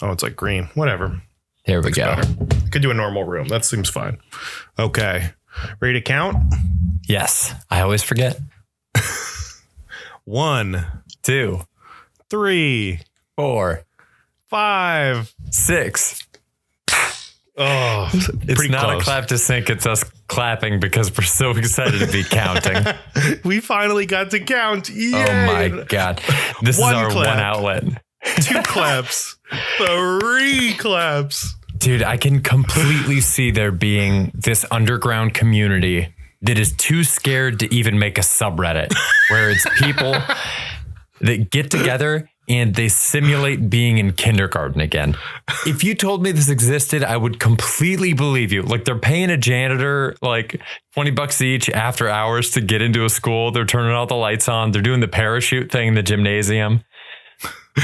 Oh, it's like green. Whatever. There we go. Could do a normal room. That seems fine. Okay. Ready to count? Yes. I always forget. 1, 2, 3, 4, 5, 6. Oh, it's not close. A clap to sync. It's us clapping because we're so excited to be counting. We finally got to count. Yay. Oh my God. This is our clap. One outlet. 2 claps. 3 claps. Dude, I can completely see there being this underground community that is too scared to even make a subreddit where it's people that get together and they simulate being in kindergarten again. If you told me this existed, I would completely believe you. Like, they're paying a janitor like $20 each after hours to get into a school. They're turning all the lights on. They're doing the parachute thing in the gymnasium.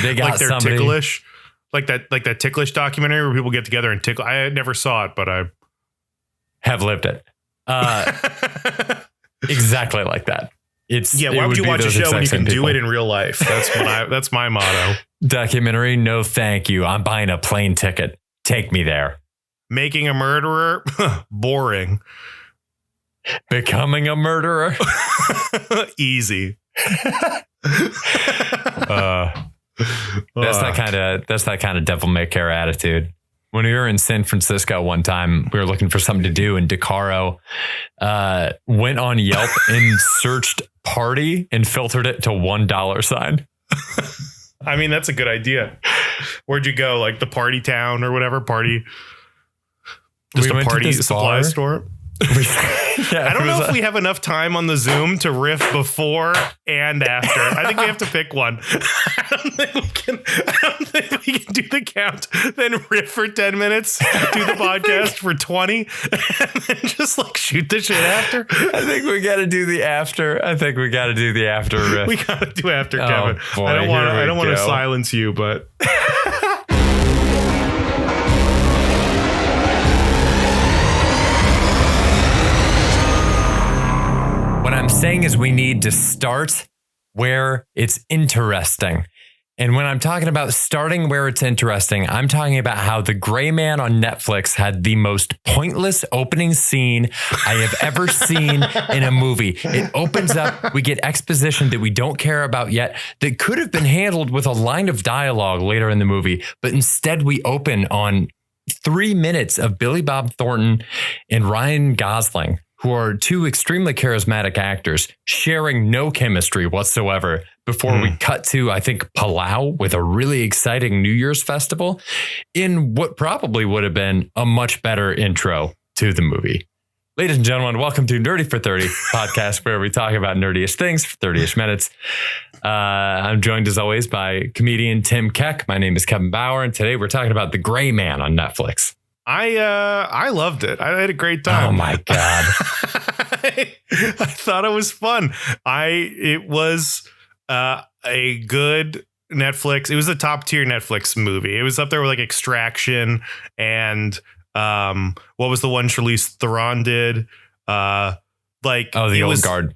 They got like they're somebody ticklish, like that ticklish documentary where people get together and tickle. I never saw it, but I have lived it. Exactly like that. Why would you watch a show when you can do it in real life? That's my motto. Documentary, no thank you. I'm buying a plane ticket. Take me there. Making a murderer, boring. Becoming a murderer, easy. That's that kind of devil may care attitude. When we were in San Francisco one time, we were looking for something to do, and DeCaro went on Yelp and searched party and filtered it to $1 sign. I mean, that's a good idea. Where'd you go? Like the party town or whatever? Party. Just a party supply store. I don't know if we have enough time on the Zoom to riff before and after. I think we have to pick one. I don't think we can do the count, then riff for 10 minutes, do the podcast for 20, and then just like shoot the shit after. I think we got to do the after. We got to riff. We got to do after, Kevin. Boy, I don't want to silence you, but... What I'm saying is we need to start where it's interesting. And when I'm talking about starting where it's interesting, I'm talking about how The Gray Man on Netflix had the most pointless opening scene I have ever seen in a movie. It opens up, we get exposition that we don't care about yet that could have been handled with a line of dialogue later in the movie. But instead we open on 3 minutes of Billy Bob Thornton and Ryan Gosling, who are 2 extremely charismatic actors sharing no chemistry whatsoever before we cut to, I think, Palau with a really exciting New Year's festival in what probably would have been a much better intro to the movie. Ladies and gentlemen, welcome to Nerdy for 30 podcast, where we talk about nerdiest things for 30-ish minutes. I'm joined as always by comedian Tim Keck. My name is Kevin Bauer, and today we're talking about The Gray Man on Netflix. I loved it. I had a great time. Oh my God. I thought it was fun. It was a good Netflix. It was a top tier Netflix movie. It was up there with like Extraction and what was the one Charlize Theron did? The Old Guard.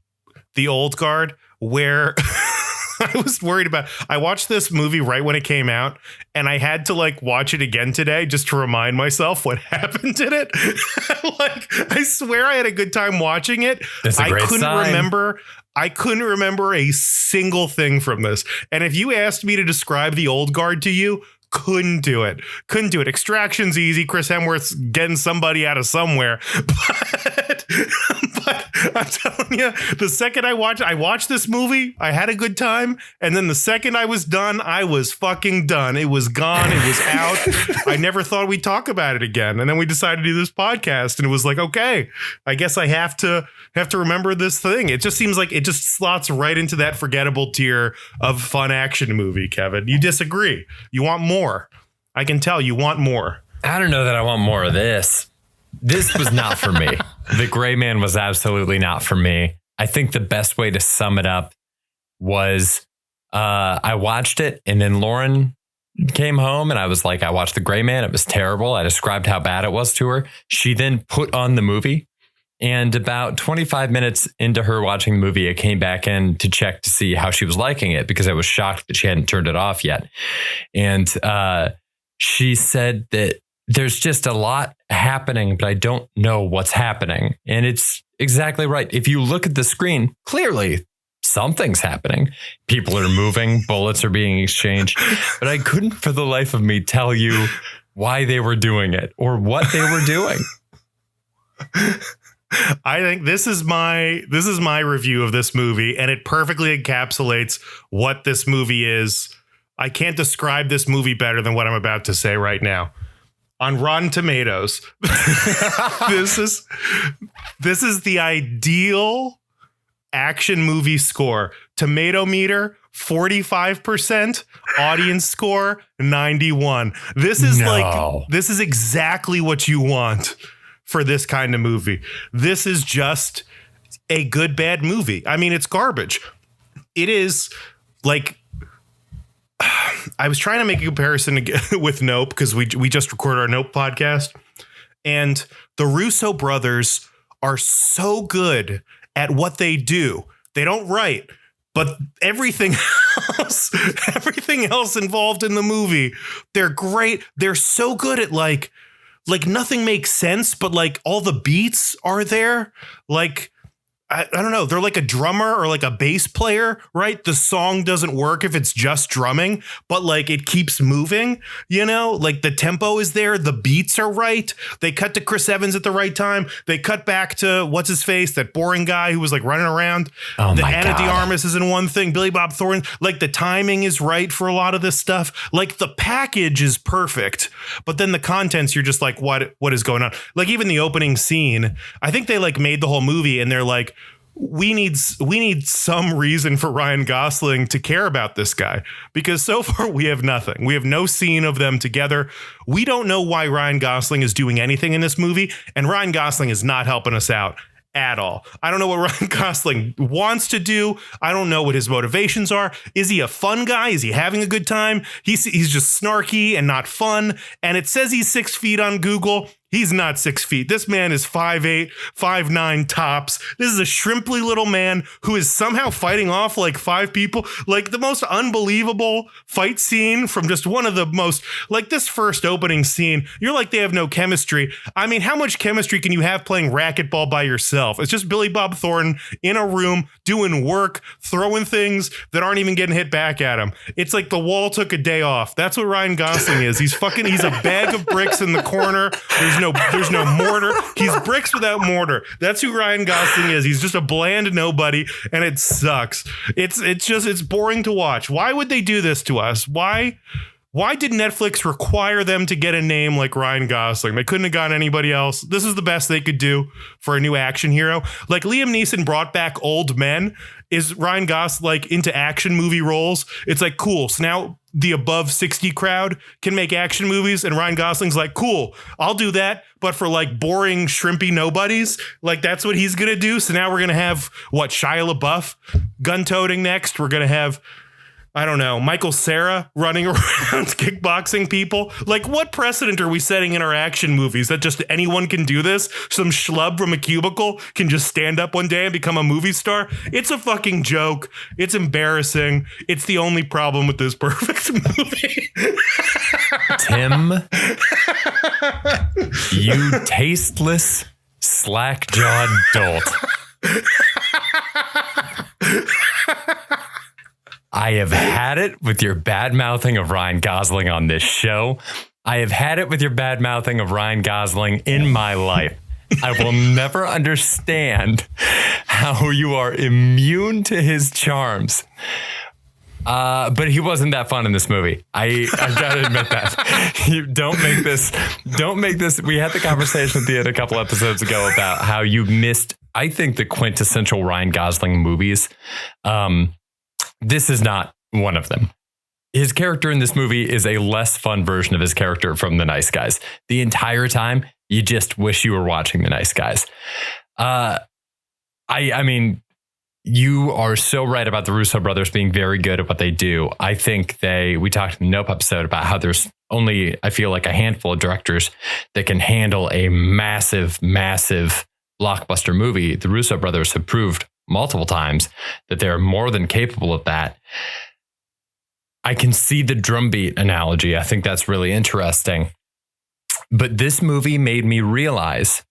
The Old Guard, where I was worried about. I watched this movie right when it came out, and I had to like watch it again today just to remind myself what happened in it. Like, I swear I had a good time watching it. That's a great sign. I couldn't remember a single thing from this. And if you asked me to describe The Old Guard to you, couldn't do it. Extraction's easy. Chris Hemsworth's getting somebody out of somewhere. But I'm telling you, the second I watched this movie, I had a good time. And then the second I was done, I was fucking done. It was gone. It was out. I never thought we'd talk about it again. And then we decided to do this podcast, and it was like, okay, I guess I have to remember this thing. It just seems like it just slots right into that forgettable tier of fun action movie, Kevin. You disagree. You want more. I can tell you want more. I don't know that I want more of this. This was not for me. The Gray Man was absolutely not for me. I think the best way to sum it up was I watched it, and then Lauren came home, and I was like, I watched The Gray Man. It was terrible. I described how bad it was to her. She then put on the movie, and about 25 minutes into her watching the movie, I came back in to check to see how she was liking it, because I was shocked that she hadn't turned it off yet. And she said that there's just a lot happening, but I don't know what's happening. And it's exactly right. If you look at the screen, clearly something's happening. People are moving, bullets are being exchanged, but I couldn't for the life of me tell you why they were doing it or what they were doing. I think this is my review of this movie, and it perfectly encapsulates what this movie is. I can't describe this movie better than what I'm about to say right now. On Rotten Tomatoes, this is the ideal action movie score. Tomato meter 45%, audience score 91. This is exactly what you want for this kind of movie. This is just a good bad movie. I mean, it's garbage. It is like, I was trying to make a comparison with Nope, because we just recorded our Nope podcast, and the Russo brothers are so good at what they do. They don't write, but everything else involved in the movie, they're great. They're so good at like nothing makes sense, but like all the beats are there. Like, I don't know. They're like a drummer or like a bass player, right? The song doesn't work if it's just drumming, but like it keeps moving, you know, like the tempo is there. The beats are right. They cut to Chris Evans at the right time. They cut back to what's his face, that boring guy who was like running around. Oh the my Ana de God. Armas is in one thing. Billy Bob Thornton, like the timing is right for a lot of this stuff. Like the package is perfect, but then the contents, you're just like, what is going on? Like even the opening scene, I think they like made the whole movie and they're like, we need some reason for Ryan Gosling to care about this guy, because so far we have nothing. We have no scene of them together. We don't know why Ryan Gosling is doing anything in this movie, and Ryan Gosling is not helping us out at all. I don't know what Ryan Gosling wants to do. I don't know what his motivations are. Is he a fun guy? Is he having a good time? He's just snarky and not fun. And it says he's 6 feet on Google. He's not 6 feet. This man is 5'8", 5'9" tops. This is a shrimply little man who is somehow fighting off like 5 people. Like the most unbelievable fight scene from just one of the most, like this first opening scene. You're like, they have no chemistry. I mean, how much chemistry can you have playing racquetball by yourself? It's just Billy Bob Thornton in a room doing work, throwing things that aren't even getting hit back at him. It's like the wall took a day off. That's what Ryan Gosling is. He's a bag of bricks in the corner. There's no mortar. He's bricks without mortar. That's who Ryan Gosling is. He's just a bland nobody, and it sucks. It's boring to watch. Why would they do this to us? Why did Netflix require them to get a name like Ryan Gosling? They couldn't have gotten anybody else. This is the best they could do for a new action hero. Like Liam Neeson brought back Old Men. Is Ryan Gosling like into action movie roles? It's like, cool. So now the above 60 crowd can make action movies, and Ryan Gosling's like, cool, I'll do that, but for like boring shrimpy nobodies. Like that's what he's gonna do. So now we're gonna have what, Shia LaBeouf gun-toting next. We're gonna have, I don't know, Michael Cera running around kickboxing people. Like, what precedent are we setting in our action movies that just anyone can do this? Some schlub from a cubicle can just stand up one day and become a movie star? It's a fucking joke. It's embarrassing. It's the only problem with this perfect movie. Tim, you tasteless, slack-jawed dolt. I have had it with your bad mouthing of Ryan Gosling on this show. I have had it with your bad mouthing of Ryan Gosling in my life. I will never understand how you are immune to his charms. But he wasn't that fun in this movie. I've got to admit that. You don't make this. We had the conversation at the end a couple episodes ago about how you missed, I think, the quintessential Ryan Gosling movies. This is not one of them. His character in this movie is a less fun version of his character from The Nice Guys. The entire time, you just wish you were watching The Nice Guys. I mean, you are so right about the Russo brothers being very good at what they do. I think we talked in the Nope episode about how there's only, I feel like, a handful of directors that can handle a massive, massive blockbuster movie. The Russo brothers have proved multiple times that they're more than capable of that. I can see the drumbeat analogy. I think that's really interesting. But this movie made me realize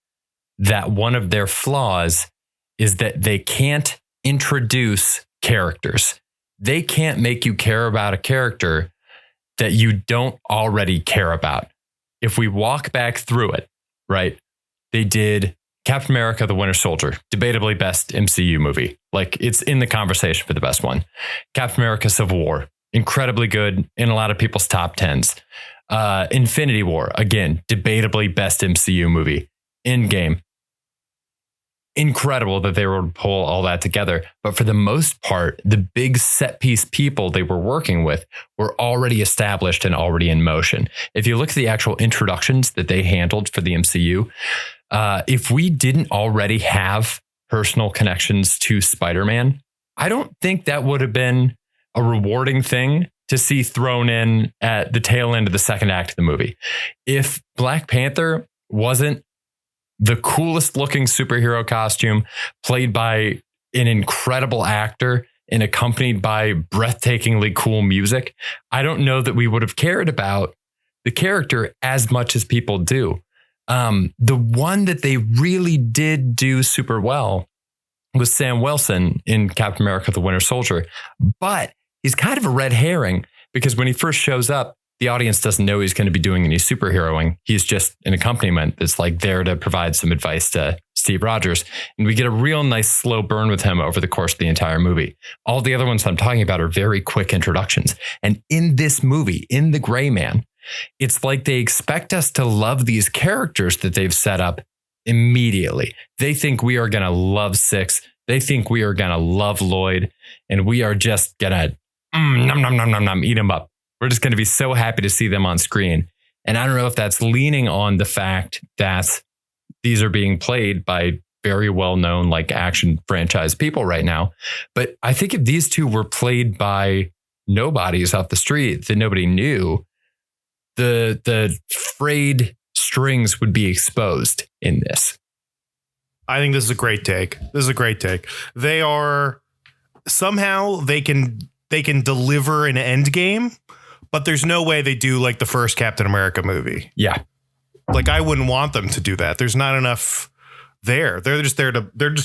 that one of their flaws is that they can't introduce characters. They can't make you care about a character that you don't already care about. If we walk back through it, right? They did Captain America, the Winter Soldier, debatably best MCU movie. Like, it's in the conversation for the best one. Captain America, Civil War, incredibly good in a lot of people's top 10s. Infinity War, again, debatably best MCU movie. Endgame, incredible that they were able to pull all that together. But for the most part, the big set piece people they were working with were already established and already in motion. If you look at the actual introductions that they handled for the MCU, if we didn't already have personal connections to Spider-Man, I don't think that would have been a rewarding thing to see thrown in at the tail end of the second act of the movie. If Black Panther wasn't the coolest looking superhero costume played by an incredible actor and accompanied by breathtakingly cool music, I don't know that we would have cared about the character as much as people do. The one that they really did do super well was Sam Wilson in Captain America, the Winter Soldier. But he's kind of a red herring because when he first shows up, the audience doesn't know he's going to be doing any superheroing. He's just an accompaniment that's like there to provide some advice to Steve Rogers. And we get a real nice slow burn with him over the course of the entire movie. All the other ones I'm talking about are very quick introductions. And in this movie, in The Gray Man, it's like they expect us to love these characters that they've set up immediately. They think we are going to love Six. They think we are going to love Lloyd. And we are just going to eat them up. We're just going to be so happy to see them on screen. And I don't know if that's leaning on the fact that these are being played by very well-known like action franchise people right now. But I think if these two were played by nobodies off the street that nobody knew, the frayed strings would be exposed in this. I think this is a great take. They are somehow they can deliver an end game. But there's no way they do like the first Captain America movie. Yeah. Like I wouldn't want them to do that. There's not enough there. They're just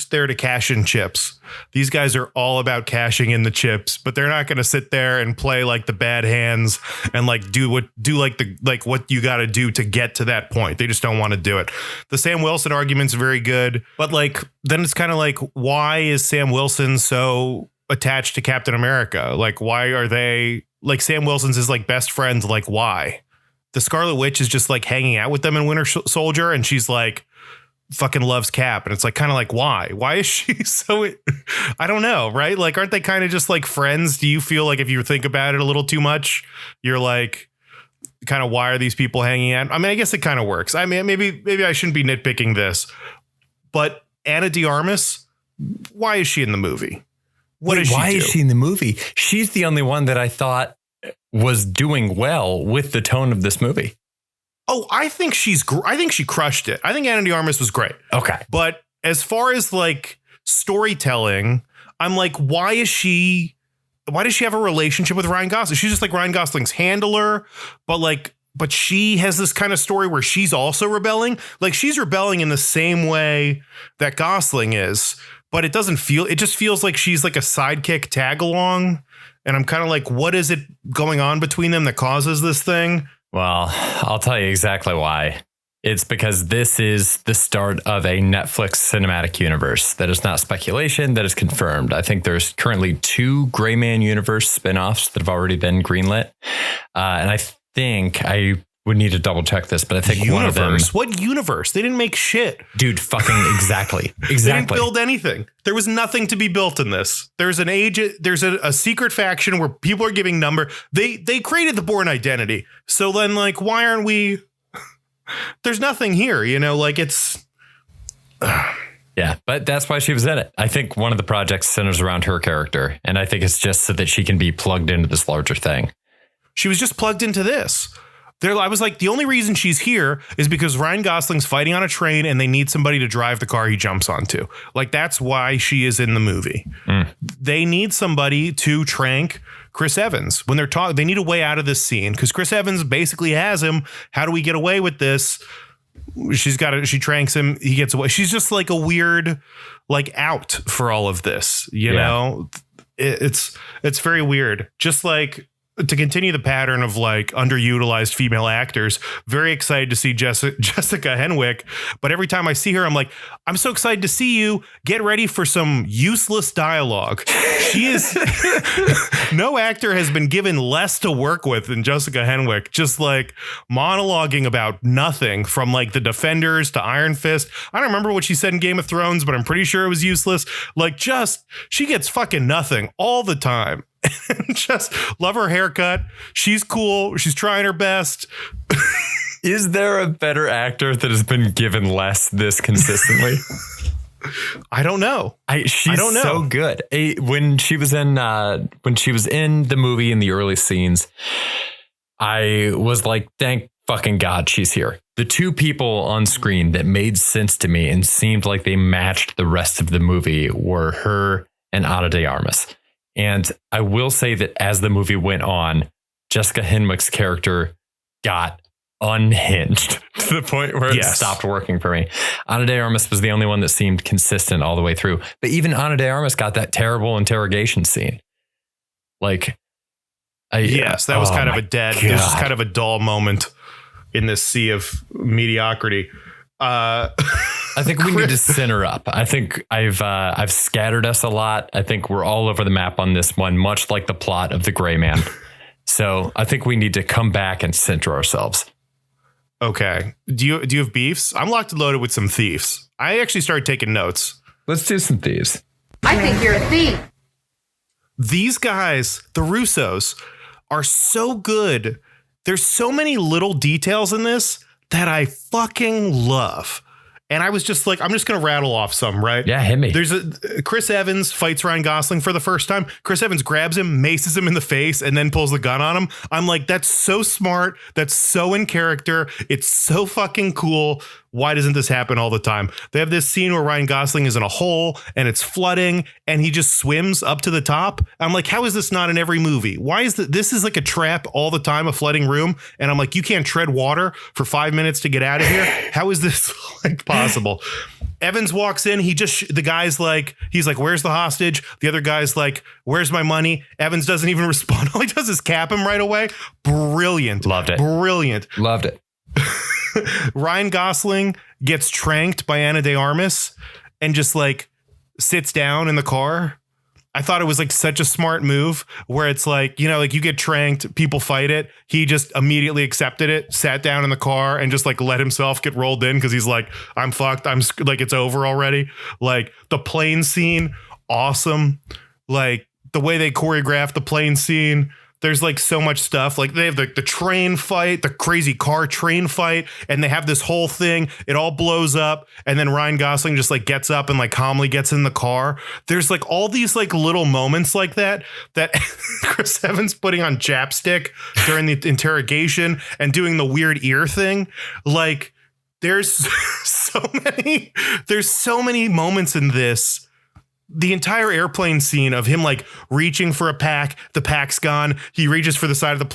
there to cash in chips. These guys are all about cashing in the chips, but they're not going to sit there and play like the bad hands and like do what you got to do to get to that point. They just don't want to do it. The Sam Wilson argument's very good, but like then it's kind of like, why is Sam Wilson so attached to Captain America? Like, why are they like Sam Wilson's his like best friends? Like, why? The Scarlet Witch is just like hanging out with them in Winter Soldier, and she's like fucking loves Cap, and it's like kind of like why is she so? I don't know, right? Like, aren't they kind of just like friends? Do you feel like if you think about it a little too much, you're like kind of why are these people hanging out? I mean, I guess it kind of works. I mean, maybe I shouldn't be nitpicking this, but Ana de Armas, why is she in the movie? Why is she in the movie? She's the only one that I thought was doing well with the tone of this movie. Oh, I think she crushed it. I think Ana de Armas was great. Okay. But as far as like storytelling, I'm like, why does she have a relationship with Ryan Gosling? She's just like Ryan Gosling's handler, but she has this kind of story where she's also rebelling. Like she's rebelling in the same way that Gosling is. But it just feels like she's like a sidekick tag along. And I'm kind of like, what is it going on between them that causes this thing? Well, I'll tell you exactly why. It's because this is the start of a Netflix cinematic universe. That is not speculation, that is confirmed. I think there's currently 2 Gray Man universe spinoffs that have already been greenlit. And I think I would need to double check this, but I think one of them. What universe? They didn't make shit. Dude, fucking exactly. They didn't build anything. There was nothing to be built in this. There's an agent. There's a secret faction where people are giving number. They created the Bourne Identity. So then like, why aren't we? There's nothing here, you know, like it's. Yeah, but that's why she was in it. I think one of the projects centers around her character. And I think it's just so that she can be plugged into this larger thing. She was just plugged into this. I was like, the only reason she's here is because Ryan Gosling's fighting on a train and they need somebody to drive the car he jumps onto. Like, that's why she is in the movie. They need somebody to trank Chris Evans when they're talking. They need a way out of this scene because Chris Evans basically has him. How do we get away with this? She tranks him. He gets away. She's just like a weird, like out for all of this. You know, it's very weird. Just like to continue the pattern of like underutilized female actors. Very excited to see Jessica Henwick. But every time I see her, I'm like, I'm so excited to see you. Get ready for some useless dialogue. She is no actor has been given less to work with than Jessica Henwick. Just like monologuing about nothing from like The Defenders to Iron Fist. I don't remember what she said in Game of Thrones, but I'm pretty sure it was useless. Like she gets fucking nothing all the time. Just love her haircut. She's cool. She's trying her best. Is there a better actor that has been given less this consistently? I don't know. She's so good. When she was in the movie in the early scenes, I was like, thank fucking God she's here. The two people on screen that made sense to me and seemed like they matched the rest of the movie were her and Ana de Armas. And I will say that as the movie went on, Jessica Henwick's character got unhinged to the point where it stopped working for me. Ana de Armas was the only one that seemed consistent all the way through. But even Ana de Armas got that terrible interrogation scene. Like, that was kind of a dead. It was just kind of a dull moment in this sea of mediocrity. I think we need to center up. I think I've scattered us a lot. I think we're all over the map on this one, much like the plot of The Gray Man. So I think we need to come back and center ourselves. Okay. Do you have beefs? I'm locked and loaded with some thieves. I actually started taking notes. Let's do some thieves. I think you're a thief. These guys, the Russos, are so good. There's so many little details in this that I fucking love. And I was just like, I'm just going to rattle off some, right? Yeah, hit me. There's Chris Evans fights Ryan Gosling for the first time. Chris Evans grabs him, maces him in the face, and then pulls the gun on him. I'm like, that's so smart. That's so in character. It's so fucking cool. Why doesn't this happen all the time? They have this scene where Ryan Gosling is in a hole and it's flooding and he just swims up to the top. I'm like, how is this not in every movie? Why is this is like a trap all the time, a flooding room. And I'm like, you can't tread water for 5 minutes to get out of here. How is this like possible? Evans walks in. The guy's like, he's like, where's the hostage? The other guy's like, where's my money? Evans doesn't even respond. All he does is cap him right away. Brilliant. Loved it. Brilliant. Loved it. Ryan Gosling gets tranked by Ana de Armas and just like sits down in the car. I thought it was like such a smart move where it's like, you know, like you get tranked, people fight it. He just immediately accepted it, sat down in the car and just like let himself get rolled in because he's like, I'm fucked. I'm like, it's over already. Like the plane scene, awesome. Like the way they choreographed the plane scene. There's like so much stuff. Like they have the train fight, the crazy car train fight, and they have this whole thing. It all blows up. And then Ryan Gosling just like gets up and like calmly gets in the car. There's like all these like little moments like that Chris Evans putting on chapstick during the interrogation and doing the weird ear thing. Like there's so many moments in this. The entire airplane scene of him like reaching for a pack, the pack's gone. He reaches for the side of the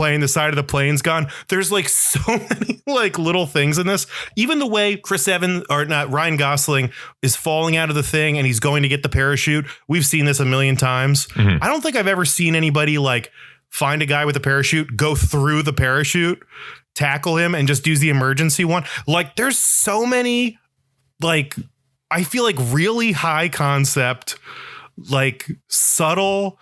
plane's gone. There's like so many like little things in this. Even the way Ryan Gosling is falling out of the thing and he's going to get the parachute. We've seen this a million times. Mm-hmm. I don't think I've ever seen anybody like find a guy with a parachute, go through the parachute, tackle him and just use the emergency one. Like there's so many like I feel like really high concept, like subtle,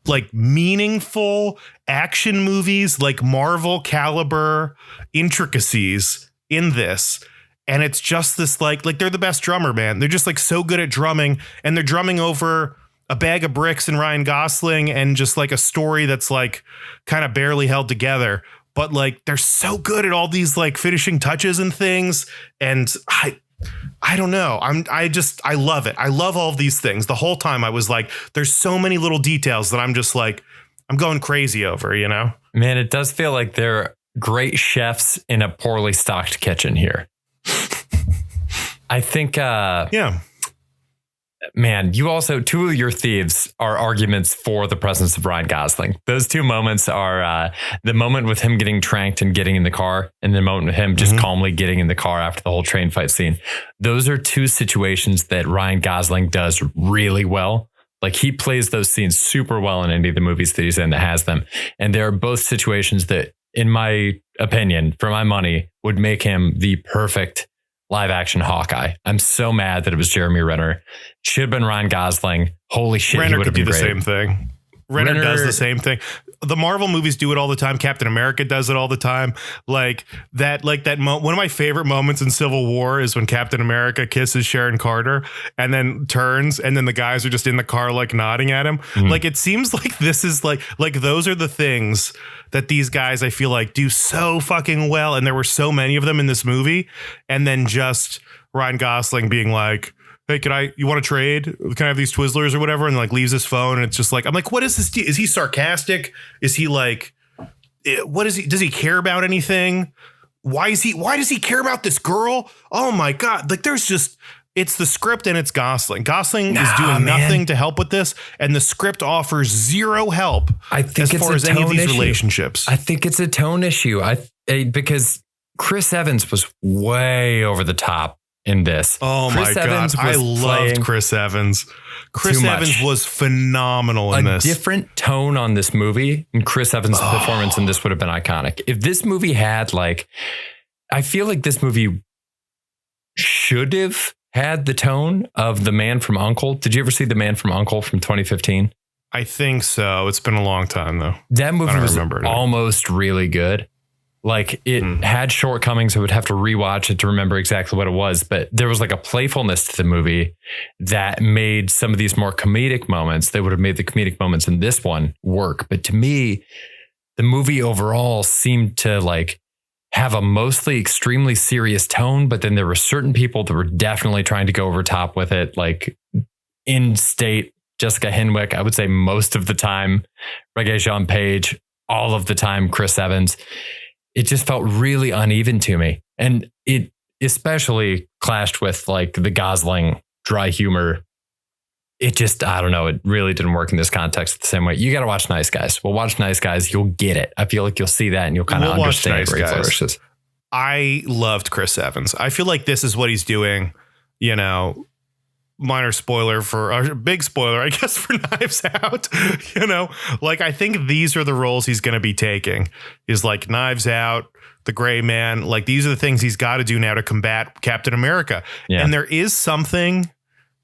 like meaningful action movies, like Marvel caliber intricacies in this. And it's just this like they're the best drummer, man. They're just like so good at drumming and they're drumming over a bag of bricks and Ryan Gosling and just like a story that's like kind of barely held together. But like they're so good at all these like finishing touches and things. And I don't know. I love it. I love all of these things. The whole time I was like, there's so many little details that I'm just like, I'm going crazy over, you know? Man, it does feel like they're great chefs in a poorly stocked kitchen here. I think, Man, you also, two of your thieves are arguments for the presence of Ryan Gosling. Those two moments are the moment with him getting tranked and getting in the car, and the moment with him just calmly getting in the car after the whole train fight scene. Those are two situations that Ryan Gosling does really well. Like, he plays those scenes super well in any of the movies that he's in that has them. And they're both situations that, in my opinion, for my money, would make him the perfect live action Hawkeye. I'm so mad that it was Jeremy Renner. Should have been Ryan Gosling. Holy shit, Renner he would have could been do the great. same thing. Renner does the same thing. The Marvel movies do it all the time. Captain America does it all the time. One of my favorite moments in Civil War is when Captain America kisses Sharon Carter and then turns, and then the guys are just in the car like nodding at him. Like, it seems like this is like those are the things that these guys, I feel like, do so fucking well. And there were so many of them in this movie. And then just Ryan Gosling being like, hey, you want to trade? Can I have these Twizzlers or whatever? And like leaves his phone. And it's just like, I'm like, what is this? Is he sarcastic? Is he like, what is he? Does he care about anything? Why does he care about this girl? Oh my God. Like, it's the script and it's Gosling. Gosling is doing nothing to help with this. And the script offers zero help as far as any of these relationships. I think it's a tone issue. Because Chris Evans was way over the top in this. Oh my God. I loved Chris Evans. Chris Evans was phenomenal in this. A different tone on this movie, and Chris Evans' performance in this would have been iconic. If this movie had I feel like this movie should have had the tone of The Man from U.N.C.L.E. Did you ever see The Man from U.N.C.L.E. from 2015? I think so. It's been a long time though. That movie was almost really good. Like, it had shortcomings. I would have to rewatch it to remember exactly what it was. But there was like a playfulness to the movie that made some of these more comedic moments. They would have made the comedic moments in this one work. But to me, the movie overall seemed to have a mostly extremely serious tone. But then there were certain people that were definitely trying to go over top with it. Like, in state, Jessica Henwick, I would say most of the time, Regé-Jean Page, all of the time, Chris Evans. It just felt really uneven to me. And it especially clashed with the Gosling dry humor. It just, I don't know. It really didn't work in this context the same way. You got to watch Nice Guys. Well, watch Nice Guys. You'll get it. I feel like you'll see that and you'll kind of understand where he flourishes. I loved Chris Evans. I feel like this is what he's doing, minor spoiler big spoiler, I guess, for Knives Out, I think these are the roles he's going to be taking is like Knives Out, The Gray Man. Like, these are the things he's got to do now to combat Captain America. Yeah. And there is something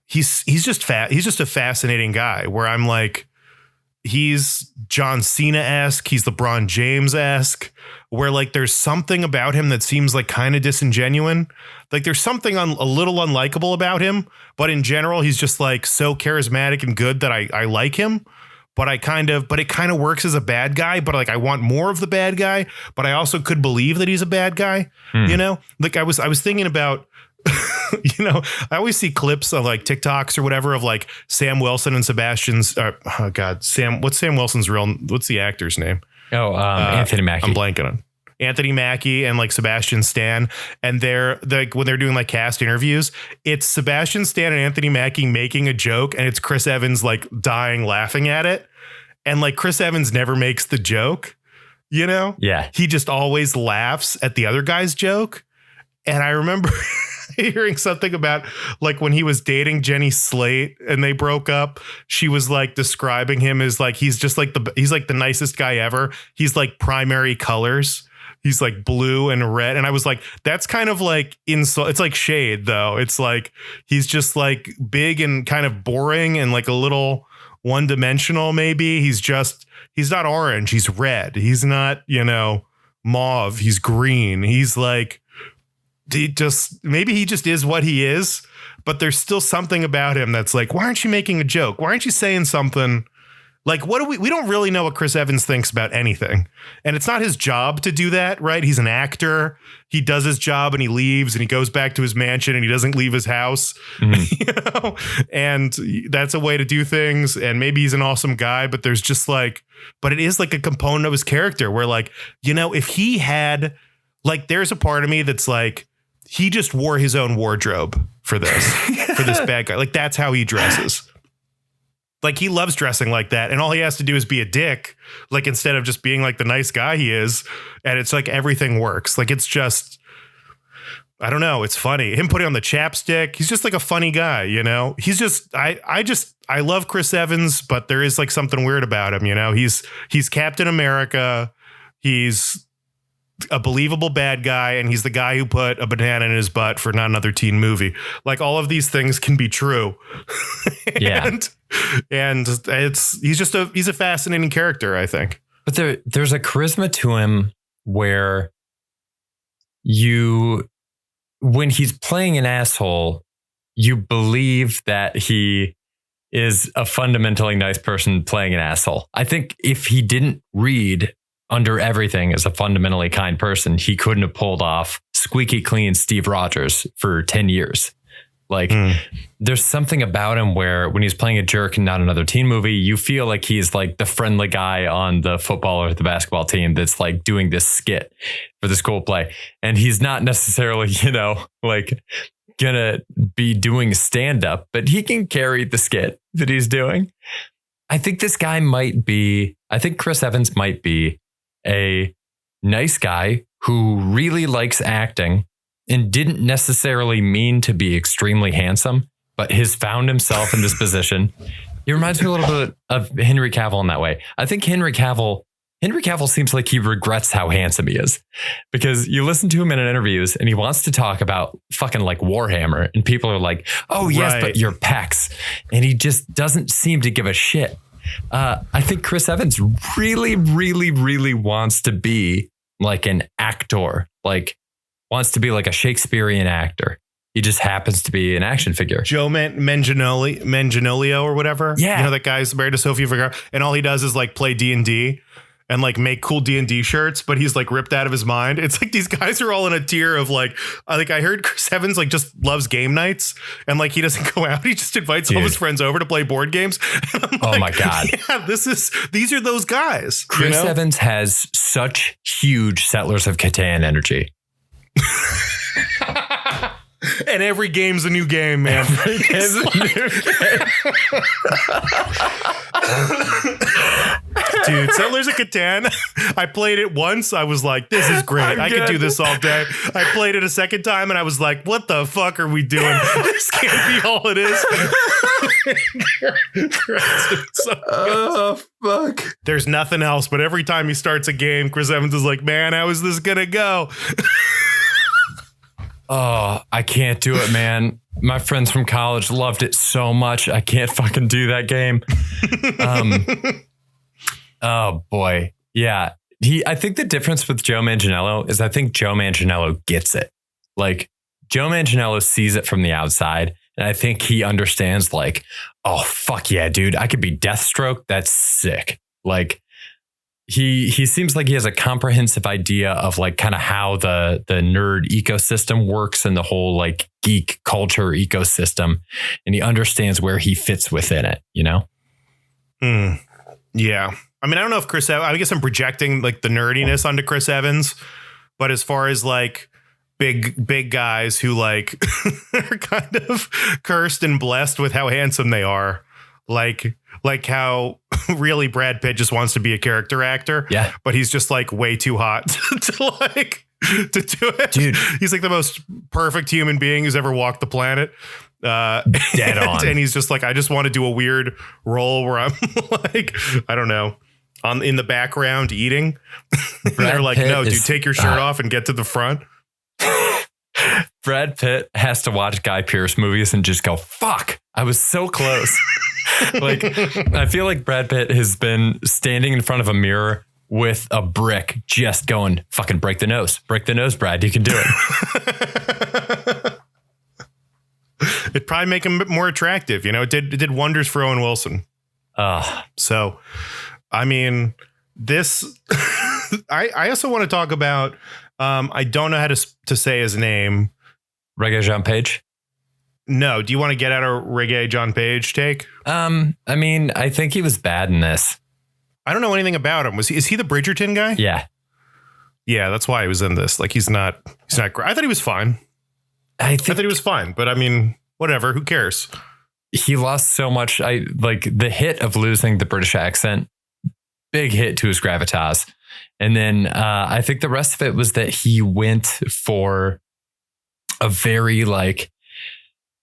he's just a fascinating guy where I'm like, he's John Cena-esque. He's LeBron James-esque, where there's something about him that seems kind of disingenuous. There's something a little unlikable about him, but in general, he's just so charismatic and good that I like him. But it kind of works as a bad guy. But I want more of the bad guy. But I also could believe that he's a bad guy. I was thinking about. I always see clips of TikToks or whatever of Sam Wilson and Sebastian's. What's Sam Wilson's what's the actor's name? Anthony Mackie. I'm blanking on Anthony Mackie and Sebastian Stan. And they're when they're doing cast interviews, it's Sebastian Stan and Anthony Mackie making a joke, and it's Chris Evans dying laughing at it. And Chris Evans never makes the joke, Yeah. He just always laughs at the other guy's joke. And I remember hearing something about when he was dating Jenny Slate and they broke up, she was describing him as he's just he's the nicest guy ever. He's primary colors. He's blue and red. And I was that's kind of insult. It's shade though. It's he's just big and kind of boring and a little one dimensional. Maybe he's not orange. He's red. He's not, mauve. He's green. He's maybe he just is what he is, but there's still something about him that's why aren't you making a joke? Why aren't you saying something? What do we don't really know what Chris Evans thinks about anything. And it's not his job to do that, right? He's an actor. He does his job and he leaves and he goes back to his mansion and he doesn't leave his house, and that's a way to do things. And maybe he's an awesome guy, but there's just but it is a component of his character where if he had, there's a part of me that's he just wore his own wardrobe for this bad guy. Like, that's how he dresses. Like, he loves dressing like that. And all he has to do is be a dick, like, instead of just being like the nice guy he is. And it's like everything works. Like, it's just, I don't know. It's funny. Him putting on the chapstick. He's just like a funny guy, you know? He's just, I love Chris Evans, but there is like something weird about him, you know? He's Captain America. He's a believable bad guy, and he's the guy who put a banana in his butt for Not Another Teen Movie. Like, all of these things can be true. Yeah. and he's a fascinating character, I think. But there's a charisma to him where when he's playing an asshole, you believe that he is a fundamentally nice person playing an asshole. I think if he didn't read Under Everything as a fundamentally kind person, he couldn't have pulled off squeaky clean Steve Rogers for 10 years. Like, there's something about him where when he's playing a jerk in Not Another Teen Movie, you feel like he's like the friendly guy on the football or the basketball team that's like doing this skit for the school play. And he's not necessarily, you know, like gonna be doing stand up, but he can carry the skit that he's doing. I think Chris Evans might be a nice guy who really likes acting and didn't necessarily mean to be extremely handsome, but has found himself in this position. He reminds me a little bit of Henry Cavill in that way. I think Henry Cavill seems like he regrets how handsome he is, because you listen to him in interviews and he wants to talk about fucking like Warhammer, and people are like, oh yes, but your pecs. And he just doesn't seem to give a shit. I think Chris Evans really, really, really wants to be like an actor, like wants to be like a Shakespearean actor. He just happens to be an action figure. Joe Manganiello or whatever. Yeah. You know, that guy's married to Sofia Vergara, and all he does is like play D&D and like make cool D&D shirts, but he's like ripped out of his mind. It's like these guys are all in a tier of like I heard Chris Evans like just loves game nights, and like he doesn't go out. He just invites all his friends over to play board games. Oh my God. Yeah, these are those guys. Chris Evans has such huge Settlers of Catan energy. And every game's a new game, man. Every game's a new game. Dude, Settlers of Catan, I played it once. I was like, this is great. I could do this all day. I played it a second time and I was like, what the fuck are we doing? This can't be all it is. Oh, fuck. There's nothing else, but every time he starts a game, Chris Evans is like, man, how is this gonna go? Oh, I can't do it, man. My friends from college loved it so much. I can't fucking do that game. Oh boy. Yeah. I think the difference with Joe Manganiello is I think Joe Manganiello gets it. Like, Joe Manganiello sees it from the outside, and I think he understands like, oh fuck yeah, dude, I could be Deathstroke. That's sick. Like, he seems like he has a comprehensive idea of like kind of how the nerd ecosystem works and the whole like geek culture ecosystem. And he understands where he fits within it, you know? Yeah. I mean, I don't know if I guess I'm projecting like the nerdiness onto Chris Evans, but as far as like big guys who like are kind of cursed and blessed with how handsome they are, like how really Brad Pitt just wants to be a character actor. Yeah. But he's just like way too hot to do it. Dude. He's like the most perfect human being who's ever walked the planet. Dead on. And he's just like, I just want to do a weird role where I'm like, I don't know, in the background eating. They're like, no, dude, take your shirt off and get to the front. Brad Pitt has to watch Guy Pearce movies and just go, fuck, I was so close. Like, I feel like Brad Pitt has been standing in front of a mirror with a brick just going, fucking break the nose, Brad. You can do it. It'd probably make him more attractive. You know, it did wonders for Owen Wilson. So, I mean, this, I also want to talk about, I don't know how to say his name. Reggae John Page. No. Do you want to get out a Reggae John Page take? I mean, I think he was bad in this. I don't know anything about him. Is he the Bridgerton guy? Yeah. Yeah. That's why he was in this. Like, he's not great. I thought he was fine. I thought he was fine, but I mean, whatever. Who cares? He lost so much. I like the hit of losing the British accent. Big hit to his gravitas. And then I think the rest of it was that he went for a very like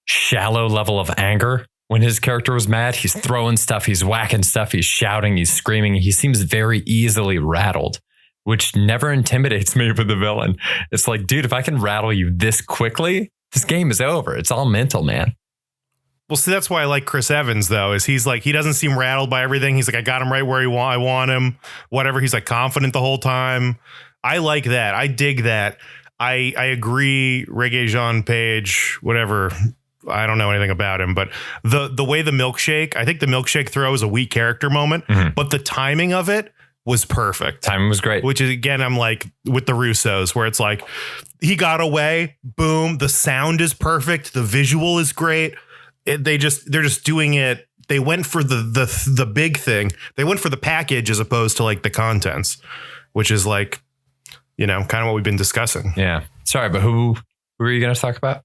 shallow level of anger. When his character was mad, he's throwing stuff, he's whacking stuff, he's shouting, he's screaming. He seems very easily rattled, which never intimidates me with the villain. It's like, dude, if I can rattle you this quickly, this game is over. It's all mental, man. Well, see, that's why I like Chris Evans, though, is he's like, he doesn't seem rattled by everything. He's like, I got him right where I want him, whatever. He's like confident the whole time. I like that. I dig that. I agree. Reggae Jean Page, whatever. I don't know anything about him, but the way the milkshake, I think the milkshake throw is a weak character moment, but the timing of it was perfect. Timing was great. Which is, again, I'm like with the Russos, where it's like he got away, boom, the sound is perfect, the visual is great. They're just doing it. They went for the big thing. They went for the package as opposed to like the contents, which is like, you know, kind of what we've been discussing. Yeah. Sorry, but who are you going to talk about?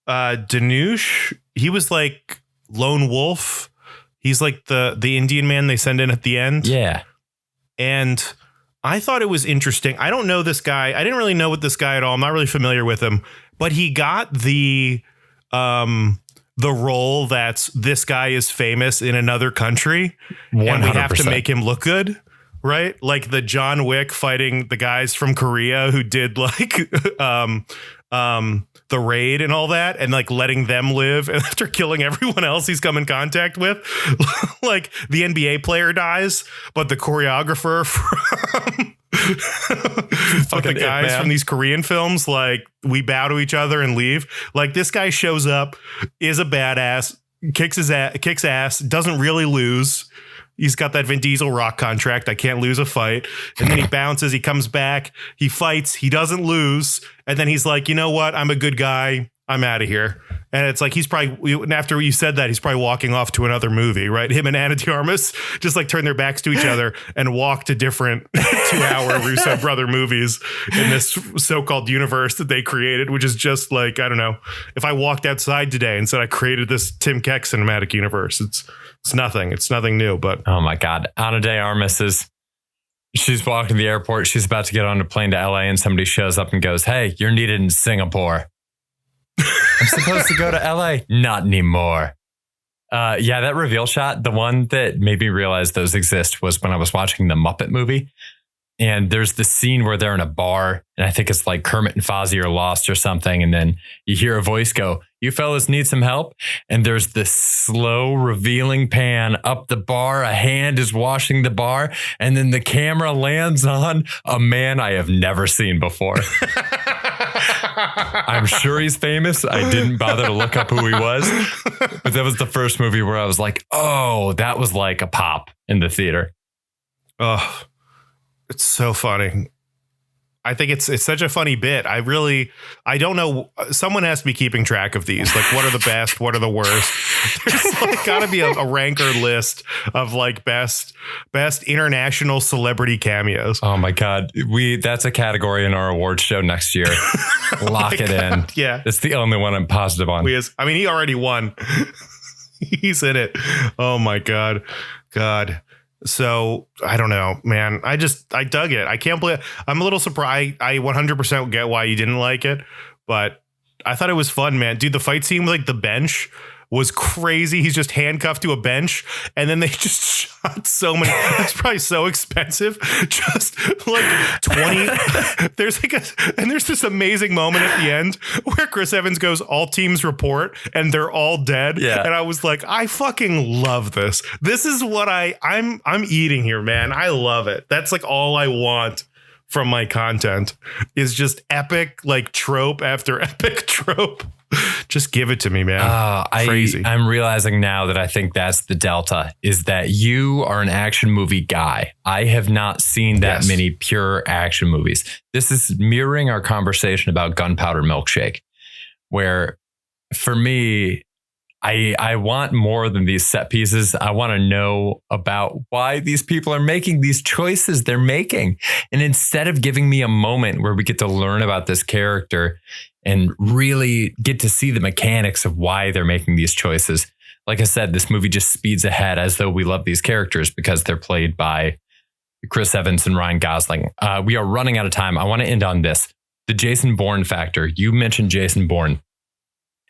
Danush, he was like lone wolf. He's like the Indian man they send in at the end. Yeah. And I thought it was interesting. I don't know this guy. I didn't really know what this guy at all. I'm not really familiar with him, but he got the role that's this guy is famous in another country 100%. And we have to make him look good. Right. Like the John Wick fighting the guys from Korea who did like the raid and all that, and like letting them live and after killing everyone else he's come in contact with. Like the NBA player dies, but the choreographer from but the guys from these Korean films, like we bow to each other and leave. Like this guy shows up, is a badass, kicks ass, doesn't really lose. He's got that Vin Diesel rock contract. I can't lose a fight. And then he bounces. He comes back. He fights. He doesn't lose. And then he's like, you know what? I'm a good guy. I'm out of here. And it's like he's probably, after you said that, he's probably walking off to another movie, right? Him and Ana de Armas just like turn their backs to each other and walk to different 2-hour Russo brother movies in this so-called universe that they created, which is just like, I don't know. If I walked outside today and said I created this Tim Keck cinematic universe, it's nothing. It's nothing new, but. Oh my God. Ana de Armas she's walking to the airport. She's about to get on a plane to LA and somebody shows up and goes, hey, you're needed in Singapore. I'm supposed to go to LA. Not anymore. Yeah, that reveal shot, the one that made me realize those exist was when I was watching the Muppet movie. And there's the scene where they're in a bar, and I think it's like Kermit and Fozzie are lost or something. And then you hear a voice go, you fellas need some help. And there's this slow revealing pan up the bar. A hand is washing the bar. And then the camera lands on a man I have never seen before. I'm sure he's famous. I didn't bother to look up who he was. But that was the first movie where I was like, oh, that was like a pop in the theater. Oh, it's so funny. I think it's such a funny bit. I don't know. Someone has to be keeping track of these. Like, what are the best? What are the worst? There's like got to be a ranker list of like best international celebrity cameos. Oh my God. That's a category in our awards show next year. Lock it in. Yeah. It's the only one I'm positive on. I mean, he already won. He's in it. Oh my God. So I don't know, man. I dug it. I can't believe I'm a little surprised. I 100% get why you didn't like it, but I thought it was fun, man. Dude, the fight scene with like the bench was crazy. He's just handcuffed to a bench, and then they just shot so many. It's probably so expensive. Just like 20. There's this amazing moment at the end where Chris Evans goes, all teams report, and they're all dead. Yeah. And I was like, I fucking love this. This is what I'm eating here, man. I love it. That's like all I want from my content is just epic, like trope after epic trope. Just give it to me, man. Crazy. I'm realizing now that I think that's the delta, is that you are an action movie guy. I have not seen that many pure action movies. This is mirroring our conversation about Gunpowder Milkshake, where for me, I want more than these set pieces. I want to know about why these people are making these choices they're making. And instead of giving me a moment where we get to learn about this character and really get to see the mechanics of why they're making these choices, like I said, this movie just speeds ahead as though we love these characters because they're played by Chris Evans and Ryan Gosling. We are running out of time. I want to end on this. The Jason Bourne factor. You mentioned Jason Bourne.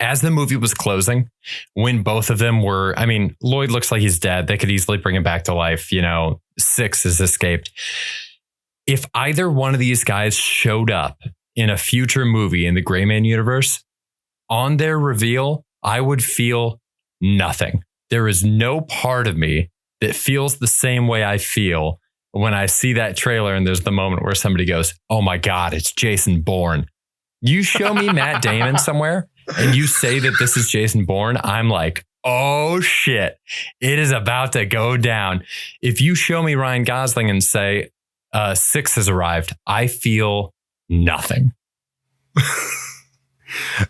As the movie was closing, when both of them were, I mean, Lloyd looks like he's dead. They could easily bring him back to life. You know, Six has escaped. If either one of these guys showed up in a future movie in the Gray Man universe, on their reveal, I would feel nothing. There is no part of me that feels the same way I feel when I see that trailer and there's the moment where somebody goes, oh my God, it's Jason Bourne. You show me Matt Damon somewhere and you say that this is Jason Bourne, I'm like, oh shit, it is about to go down. If you show me Ryan Gosling and say Six has arrived, I feel nothing.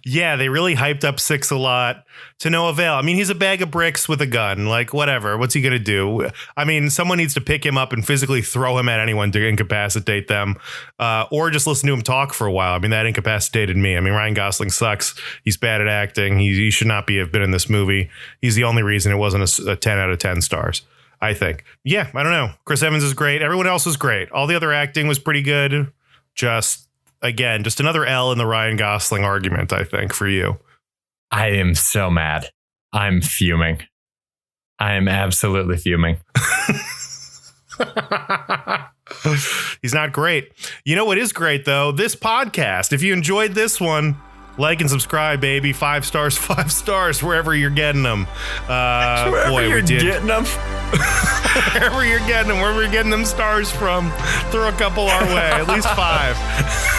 Yeah, they really hyped up Six a lot to no avail. I mean, he's a bag of bricks with a gun. Like, whatever. What's he going to do? I mean, someone needs to pick him up and physically throw him at anyone to incapacitate them, or just listen to him talk for a while. I mean, that incapacitated me. I mean, Ryan Gosling sucks. He's bad at acting. He should not have been in this movie. He's the only reason it wasn't a 10 out of 10 stars, I think. Yeah, I don't know. Chris Evans is great. Everyone else is great. All the other acting was pretty good. Again, just another L in the Ryan Gosling argument, I think, for you. I am so mad. I'm fuming. I am absolutely fuming. He's not great. You know what is great, though? This podcast. If you enjoyed this one, like and subscribe, baby. 5 stars, 5 stars, wherever you're getting them. Wherever you're getting them. Wherever you're getting them, wherever you're getting them stars from, throw a couple our way. At least 5.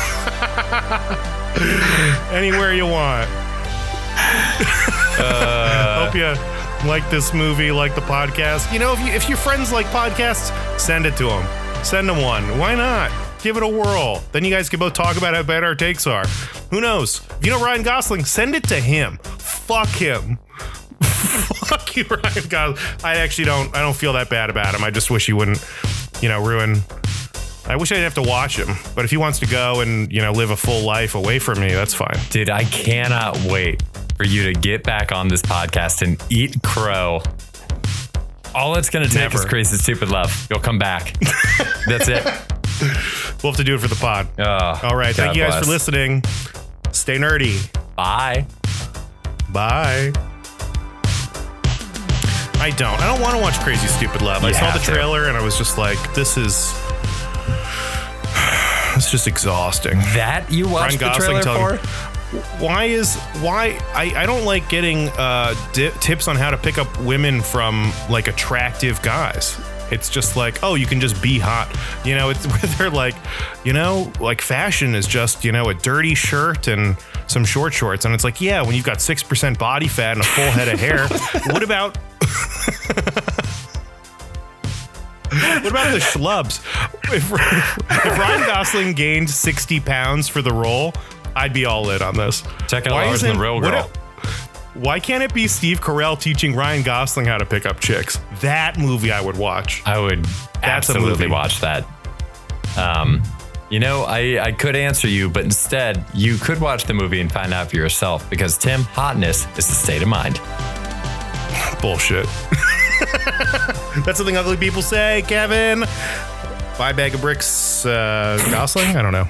Anywhere you want. Hope you like this movie, like the podcast. You know, if your friends like podcasts, send it to them. Send them one. Why not? Give it a whirl. Then you guys can both talk about how bad our takes are. Who knows? If you know Ryan Gosling, send it to him. Fuck him. Fuck you, Ryan Gosling. I don't feel that bad about him. I just wish he wouldn't, ruin. I wish I didn't have to watch him. But if he wants to go and, live a full life away from me, that's fine. Dude, I cannot wait for you to get back on this podcast and eat crow. All it's going to take is Crazy Stupid Love. You'll come back. That's it. We'll have to do it for the pod. All right. Thank you guys for listening. Stay nerdy. Bye. Bye. I don't want to watch Crazy Stupid Love. I saw the trailer and I was just like, it's just exhausting. That you watched the trailer for? I don't like getting tips on how to pick up women from like attractive guys. It's just like, oh, you can just be hot. It's where they're like, like fashion is just, a dirty shirt and some short shorts. And it's like, yeah, when you've got 6% body fat and a full head of hair, what about the schlubs? If Ryan Gosling gained 60 pounds for the role, I'd be all in on this. Check out Lars and the Real Girl. Why can't it be Steve Carell teaching Ryan Gosling how to pick up chicks? That movie I would watch. I would absolutely watch that. I could answer you, but instead you could watch the movie and find out for yourself because Tim, hotness is a state of mind. Bullshit. That's something ugly people say, Kevin. Buy a bag of bricks, Gosling? I don't know.